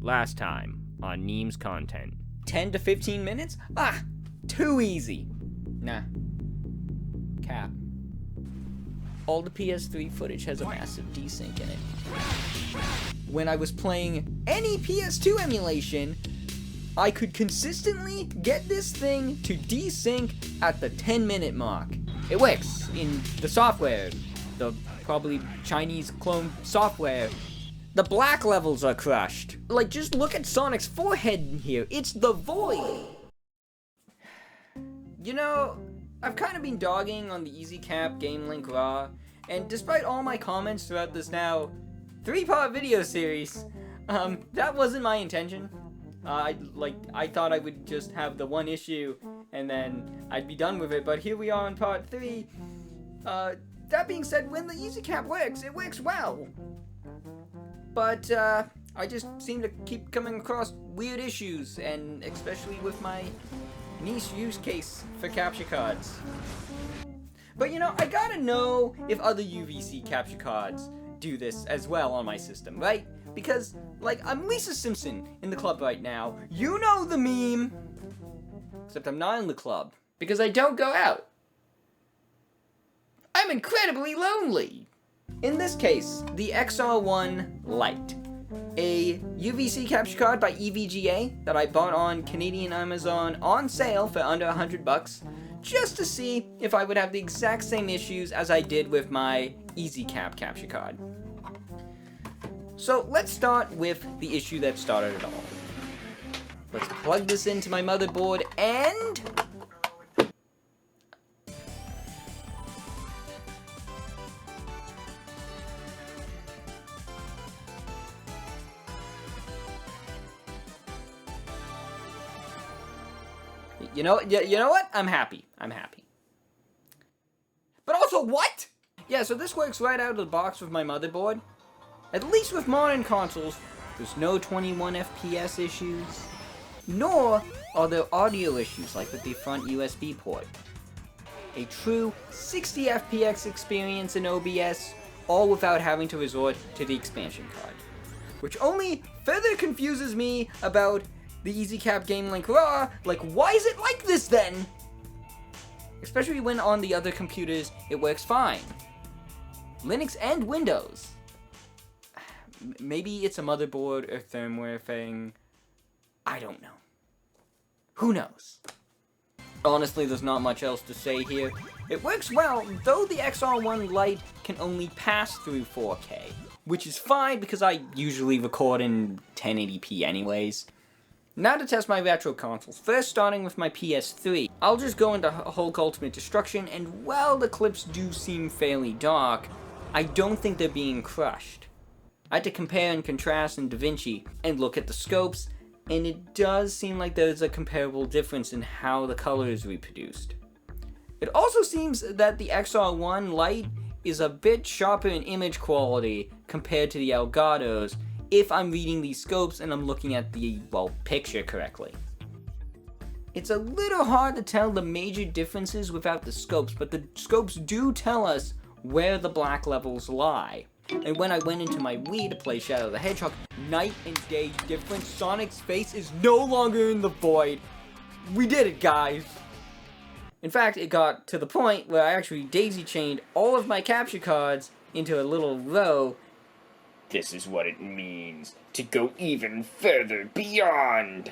Last time on Neem's content. 10 to 15 minutes? Ah, too easy. Nah. Cap. All the PS3 footage has a massive desync in it. When I was playing any PS2 emulation, I could consistently get this thing to desync at the 10-minute mark. It works in the software, the probably Chinese clone software. The black levels are crushed. Like, just look at Sonic's forehead in here. It's the void. You know, I've kind of been dogging on the Ezcap Game Link Raw, and despite all my comments throughout this now 3-part video series, that wasn't my intention. I thought I would just have the one issue, and then I'd be done with it, but here we are in part 3. That being said, when the Ezcap works, it works well. But, I just seem to keep coming across weird issues, and especially with my niche use case for capture cards. But you know, I gotta know if other UVC capture cards do this as well on my system, right? Because, like, I'm Lisa Simpson in the club right now. You know the meme! Except I'm not in the club, because I don't go out. I'm incredibly lonely! In this case, the XR1 Lite, a UVC capture card by Evga that I bought on Canadian Amazon on sale for under $100, just to see if I would have the exact same issues as I did with my Ezcap capture card. So let's start with the issue that started it all. Let's plug this into my motherboard and... You know what? I'm happy. But also, what? Yeah, so this works right out of the box with my motherboard. At least with modern consoles, there's no 21 FPS issues, nor are there audio issues like with the front USB port. A true 60 FPS experience in OBS, all without having to resort to the expansion card. Which only further confuses me about the Ezcap Game Link Raw. Like, why is it like this then? Especially when on the other computers it works fine. Linux and Windows. Maybe it's a motherboard or firmware thing. I don't know. Who knows? Honestly, there's not much else to say here. It works well, though the XR1 Lite can only pass through 4K. Which is fine because I usually record in 1080p anyways. Now to test my retro consoles, first starting with my PS3. I'll just go into Hulk Ultimate Destruction, and while the clips do seem fairly dark, I don't think they're being crushed. I had to compare and contrast in DaVinci and look at the scopes, and it does seem like there's a comparable difference in how the color is reproduced. It also seems that the XR1 Lite is a bit sharper in image quality compared to the Elgatos, if I'm reading these scopes and I'm looking at the, well, picture correctly. It's a little hard to tell the major differences without the scopes, but the scopes do tell us where the black levels lie. And when I went into my Wii to play Shadow the Hedgehog, night and day difference. Sonic's face is no longer in the void. We did it, guys. In fact, it got to the point where I actually daisy-chained all of my capture cards into a little row. This is what it means to go even further beyond.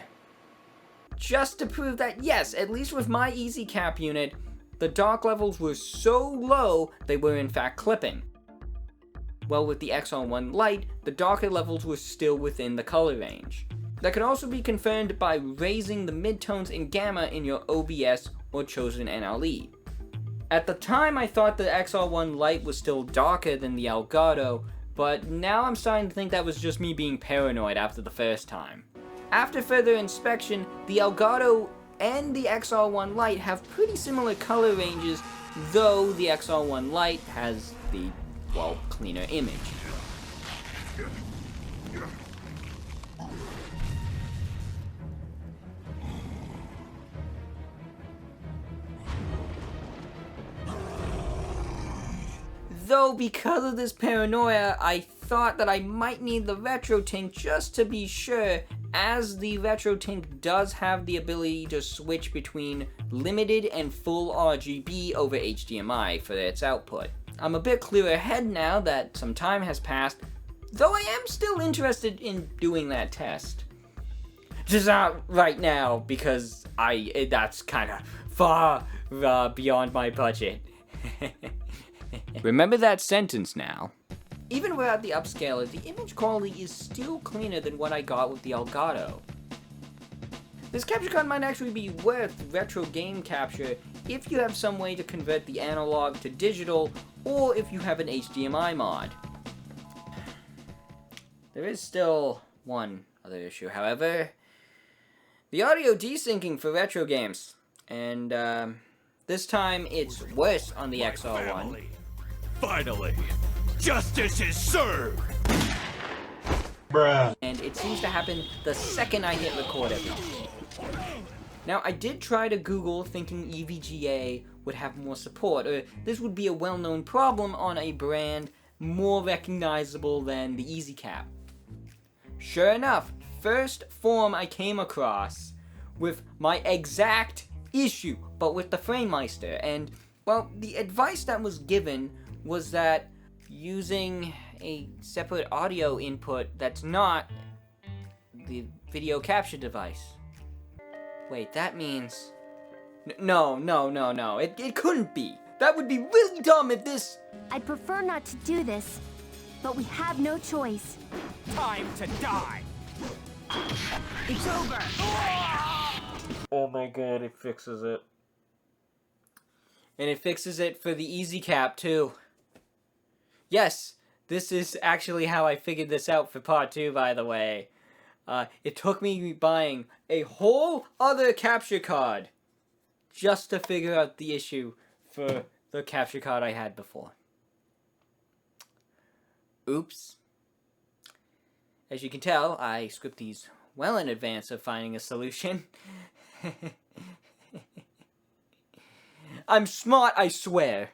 Just to prove that, yes, at least with my Ezcap unit, the dark levels were so low they were in fact clipping. Well, with the XR1 Lite, the darker levels were still within the color range. That could also be confirmed by raising the midtones in gamma in your OBS or chosen NLE. At the time, I thought the XR1 Lite was still darker than the Elgato, but now I'm starting to think that was just me being paranoid after the first time. After further inspection, the Elgato and the XR1 Lite have pretty similar color ranges, though the XR1 Lite has the, well, cleaner image. Though because of this paranoia, I thought that I might need the RetroTink just to be sure, as the RetroTink does have the ability to switch between limited and full RGB over HDMI for its output. I'm a bit clearer ahead now that some time has passed, though I am still interested in doing that test. Just not right now, because that's kind of far beyond my budget. Remember that sentence now. Even without the upscaler, the image quality is still cleaner than what I got with the Elgato. This capture card might actually be worth retro game capture if you have some way to convert the analog to digital, or if you have an HDMI mod. There is still one other issue, however. The audio desyncing for retro games, and this time it's worse on the XR1. Finally, justice is served! Bruh. And it seems to happen the second I hit record every time. Now, I did try to Google thinking EVGA would have more support, or this would be a well-known problem on a brand more recognizable than the Ezcap. Sure enough, first forum I came across with my exact issue, but with the FrameMeister, and, well, the advice that was given was that using a separate audio input that's not the video capture device. Wait, that means... No, it couldn't be. That would be really dumb if this... I'd prefer not to do this, but we have no choice. Time to die! It's over! Oh my god, it fixes it. And it fixes it for the Ezcap too. Yes, this is actually how I figured this out for part 2, by the way. It took me buying a whole other capture card just to figure out the issue for the capture card I had before. Oops. As you can tell, I script these well in advance of finding a solution. I'm smart, I swear.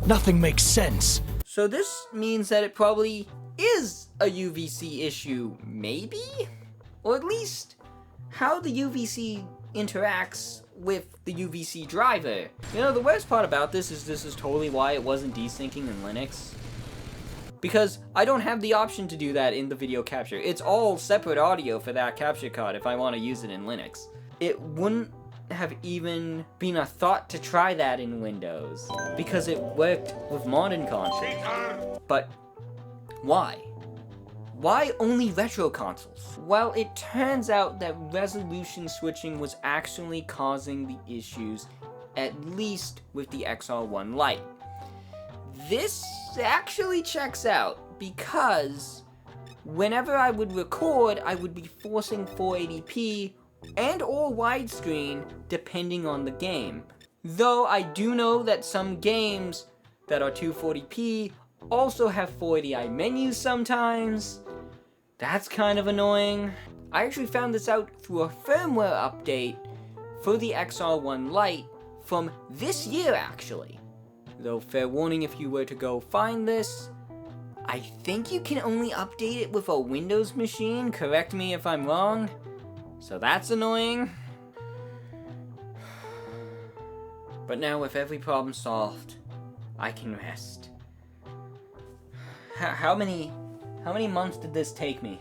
Nothing makes sense. So this means that it probably is a UVC issue, maybe? Or at least how the UVC interacts with the UVC driver. You know, the worst part about this is totally why it wasn't desyncing in Linux. Because I don't have the option to do that in the video capture. It's all separate audio for that capture card if I want to use it in Linux. It wouldn't have even been a thought to try that in Windows, because it worked with modern consoles. But why? Why only retro consoles? Well, it turns out that resolution switching was actually causing the issues, at least with the XR1 Lite. This actually checks out, because whenever I would record, I would be forcing 480p and or widescreen depending on the game. Though I do know that some games that are 240p also have 480i menus sometimes. That's kind of annoying. I actually found this out through a firmware update for the XR1 Lite from this year, actually. Though fair warning, if you were to go find this, I think you can only update it with a Windows machine, correct me if I'm wrong. So that's annoying. But now with every problem solved, I can rest. How many months did this take me?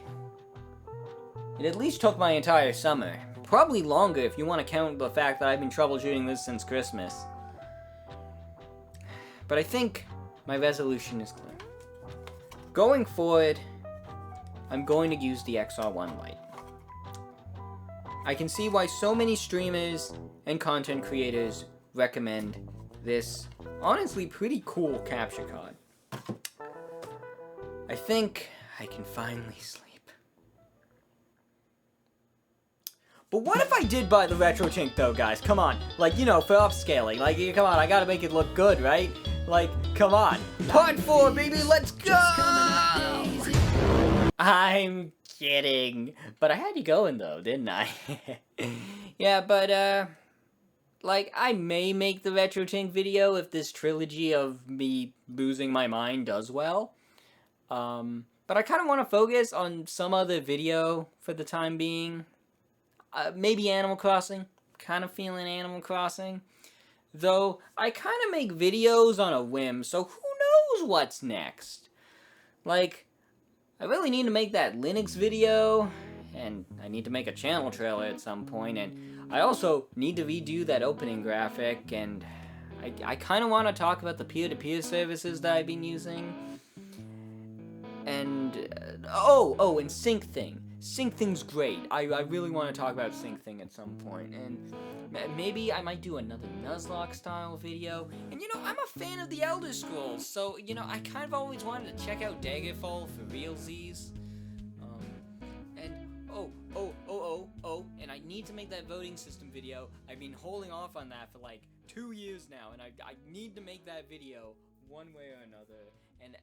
It at least took my entire summer. Probably longer if you want to count the fact that I've been troubleshooting this since Christmas. But I think my resolution is clear. Going forward, I'm going to use the XR1 Lite. I can see why so many streamers and content creators recommend this honestly pretty cool capture card. I think I can finally sleep. But what if I did buy the RetroTink though, guys? Come on. Like, you know, for upscaling. Like, come on, I gotta make it look good, right? Like, come on. Part 4, baby, let's go! I'm kidding. But I had you going though, didn't I? Yeah, but, like, I may make the RetroTink video if this trilogy of me losing my mind does well. But I kind of want to focus on some other video for the time being. Maybe Animal Crossing. Kind of feeling Animal Crossing. Though, I kind of make videos on a whim, so who knows what's next? Like, I really need to make that Linux video, and I need to make a channel trailer at some point, and I also need to redo that opening graphic, and I kind of want to talk about the peer-to-peer services that I've been using. And, and SyncThing. SyncThing's great. I really want to talk about SyncThing at some point, and maybe I might do another Nuzlocke style video. And you know, I'm a fan of the Elder Scrolls, so you know, I kind of always wanted to check out Daggerfall for realsies. And I need to make that voting system video. I've been holding off on that for like 2 years now, and I need to make that video one way or another. And